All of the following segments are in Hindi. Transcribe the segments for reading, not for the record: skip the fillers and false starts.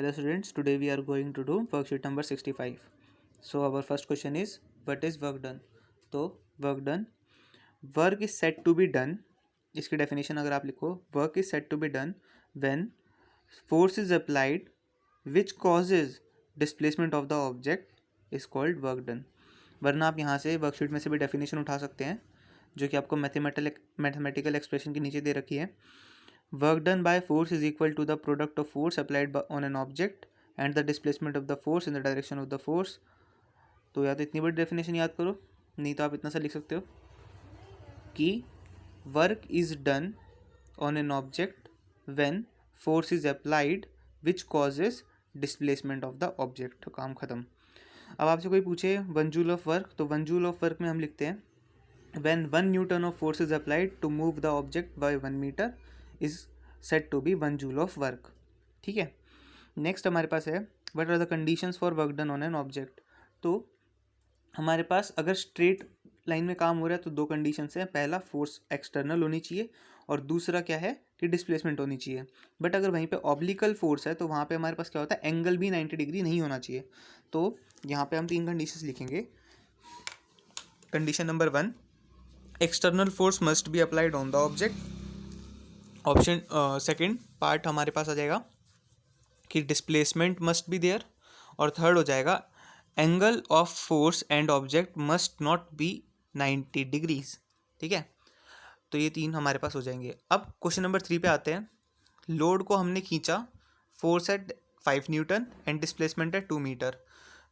Dear students, today we are going to do worksheet number 65. So our first question is, what is work done? तो work done, work is said to be done. इसकी definition अगर आप लिखो, work is said to be done when force is applied which causes displacement of the object is called work done. वरना आप यहाँ से वर्कशीट में से भी डेफिनेशन उठा सकते हैं जो कि आपको मैथमेटिकल एक्सप्रेशन के नीचे दे रखी है. Work done by force is equal to the product of force applied on an object and the displacement of the force in the direction of the force. तो या तो इतनी बड़ी डेफिनेशन याद करो, नहीं तो आप इतना सा लिख सकते हो कि work is done on an object when force is applied which causes displacement of the object. तो काम खत्म. अब आपसे कोई पूछे 1 जूल ऑफ वर्क, तो 1 जूल ऑफ वर्क में हम लिखते हैं when 1 newton of force is applied to move the object by 1 metre is set to be 1 joule of work. ठीक है. नेक्स्ट हमारे पास है what are the conditions for work done on an object. तो हमारे पास अगर स्ट्रेट लाइन में काम हो रहा है तो दो कंडीशंस हैं. पहला, फोर्स एक्सटर्नल होनी चाहिए और दूसरा क्या है कि डिस्प्लेसमेंट होनी चाहिए. बट अगर वहीं पे ऑब्लिकल फोर्स है तो वहाँ पे हमारे पास क्या होता है, एंगल भी 90 डिग्री नहीं होना चाहिए. तो यहाँ पे हम 3 कंडीशंस लिखेंगे. Condition number 1, external force must be applied on the object. Option second part हमारे पास आ जाएगा कि डिस्प्लेसमेंट मस्ट बी देयर. और थर्ड हो जाएगा angle of force and object must not be 90 degrees. ठीक है. तो ये 3 हमारे पास हो जाएंगे. अब क्वेश्चन नंबर 3 पे आते हैं. लोड को हमने खींचा, force at 5 Newton and displacement है 2 मीटर.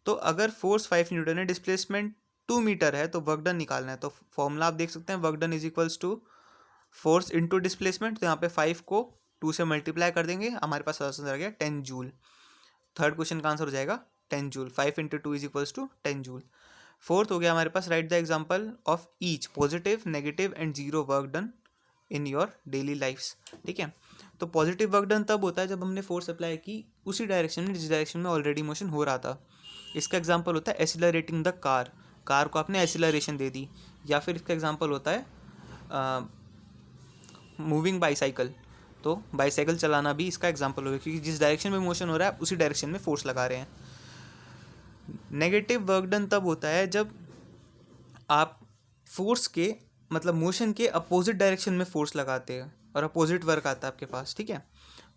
तो अगर फोर्स 5 न्यूटन है, डिस्प्लेसमेंट 2 मीटर है, तो वर्क डन निकालना है. तो फॉर्मूला आप देख सकते हैं, work done is equals to force into displacement. तो यहाँ पे 5 को 2 से मल्टीप्लाई कर देंगे, हमारे पास आंसर आ गया 10 जूल. थर्ड क्वेश्चन का आंसर हो जाएगा 10 joule. 5 into 2 is equals to 10 joule. Fourth हो गया हमारे पास, write the example of each positive, negative and zero work done in your daily lifes. ठीक है. तो पॉजिटिव वर्क डन तब होता है जब हमने फोर्स अप्लाई की उसी डायरेक्शन में जिस डायरेक्शन में ऑलरेडी मोशन हो रहा था. इसका एग्जाम्पल होता है एसिलरेटिंग द कार. कार को आपने एसिलरेशन दे दी. या फिर इसका एग्जाम्पल होता है मूविंग बाईसाइकिल. तो बाईसाइकिल चलाना भी इसका एग्जांपल होगा क्योंकि जिस डायरेक्शन में मोशन हो रहा है उसी डायरेक्शन में फोर्स लगा रहे हैं. नेगेटिव वर्क डन तब होता है जब आप फोर्स के मतलब मोशन के अपोजिट डायरेक्शन में फोर्स लगाते हैं और अपोजिट वर्क आता है आपके पास. ठीक है.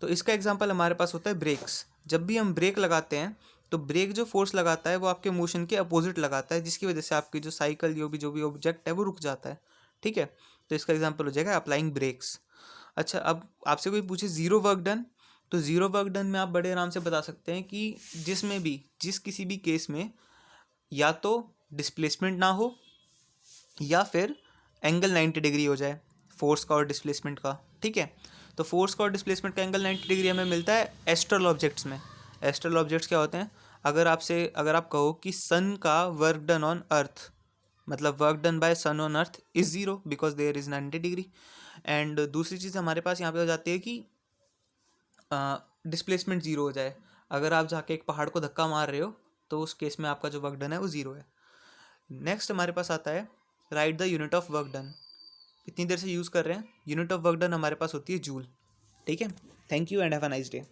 तो इसका एग्जांपल हमारे पास होता है ब्रेक्स. जब भी हम ब्रेक लगाते हैं तो ब्रेक जो फोर्स लगाता है वो आपके मोशन के अपोजिट लगाता है, जिसकी वजह से आपकी जो साइकिल जो भी ऑब्जेक्ट है वो रुक जाता है. ठीक है. तो इसका एग्जांपल हो जाएगा अप्लाइंग ब्रेक्स. अच्छा, अब आपसे कोई पूछे जीरो वर्क डन, तो जीरो वर्क डन में आप बड़े आराम से बता सकते हैं कि जिस किसी भी केस में या तो डिस्प्लेसमेंट ना हो या फिर एंगल 90 डिग्री हो जाए फोर्स का और डिस्प्लेसमेंट का. ठीक है. तो फोर्स का और डिस्प्लेसमेंट का एंगल 90 डिग्री हमें मिलता है एस्ट्रल ऑब्जेक्ट्स में. एस्ट्रल ऑब्जेक्ट्स क्या होते हैं, अगर आप कहो कि सन का वर्क डन ऑन अर्थ, मतलब work done by sun on earth is zero because there is 90 degree. And दूसरी चीज़ हमारे पास यहाँ पे हो जाती है कि डिस्प्लेसमेंट जीरो हो जाए. अगर आप जाके एक पहाड़ को धक्का मार रहे हो तो उस केस में आपका जो वर्क डन है वो जीरो है. नेक्स्ट हमारे पास आता है right the unit of work done. इतनी देर से यूज़ कर रहे हैं. यूनिट ऑफ वर्क डन हमारे पास होती है जूल. ठीक है. Thank you and have a nice day.